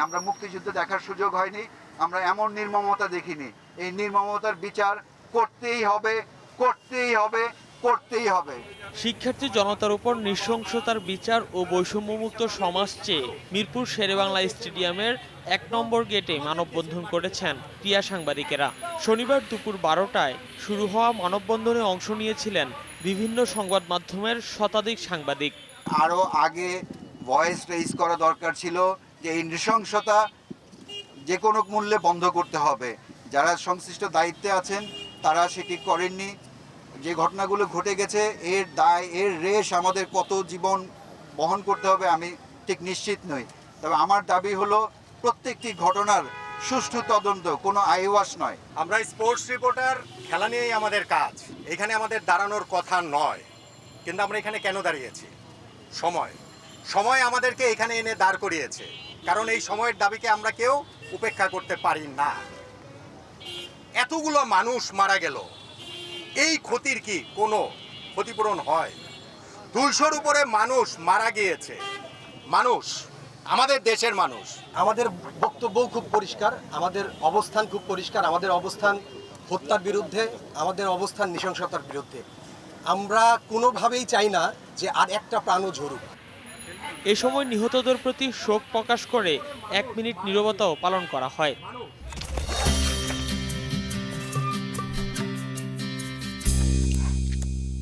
আমরা মুক্তিযুদ্ধ দেখার সুযোগ হয়নি, আমরা এমন নির্মমতা দেখিনি। এই নির্মমতার বিচার করতেই হবে, করতেই হবে, করতেই হবে। শিক্ষার্থী জনতার উপর নৃশংসতার বিচার ও বৈষম্যমুক্ত সমাজ চেয়ে মিরপুর শেরেবাংলা স্টেডিয়ামের ১ নম্বর গেটে মানববন্ধন করেছেন ক্রীড়া সাংবাদিকেরা। শনিবার দুপুর ১২টায় শুরু হওয়া মানববন্ধনে অংশ নিয়েছিলেন বিভিন্ন সংবাদ মাধ্যমের শতাধিক সাংবাদিক। আরও আগে ভয়েস রেইজ করা দরকার ছিল যে এই নৃশংসতা যে কোনো মূল্যে বন্ধ করতে হবে। যারা সংশ্লিষ্ট দায়িত্বে আছেন তারা সেটি করেননি। যে ঘটনাগুলো ঘটে গেছে এর দায়, এর রেশ আমাদের কত জীবন বহন করতে হবে আমি ঠিক নিশ্চিত নই। তবে আমার দাবি হলো প্রত্যেকটি ঘটনার সুষ্ঠু তদন্ত, কোনো আইওয়াশ নয়। আমরা স্পোর্টস রিপোর্টার, খেলা নিয়েই আমাদের কাজ। এখানে আমাদের দাঁড়ানোর কথা নয়, কিন্তু আমরা এখানে কেন দাঁড়িয়েছি? সময় আমাদেরকে এখানে এনে দাঁড় করিয়েছে, কারণ এই সময়ের দাবিকে আমরা কেউ উপেক্ষা করতে পারি না। এতগুলো মানুষ মারা গেল, এই ক্ষতির কি কোনো ক্ষতিপূরণ হয়? 200-র উপরে মানুষ মারা গিয়েছে, মানুষ, আমাদের দেশের মানুষ। আমাদের বক্তব্য খুব পরিষ্কার, আমাদের অবস্থান খুব পরিষ্কার। আমাদের অবস্থান হত্যার বিরুদ্ধে, আমাদের অবস্থান নৃশংসতার বিরুদ্ধে। আমরা কোনোভাবেই চাই না যে আর একটা প্রাণও ঝরুক। এ সময় নিহতদের প্রতি শোক প্রকাশ করে 1 মিনিট নীরবতাও পালন করা হয়।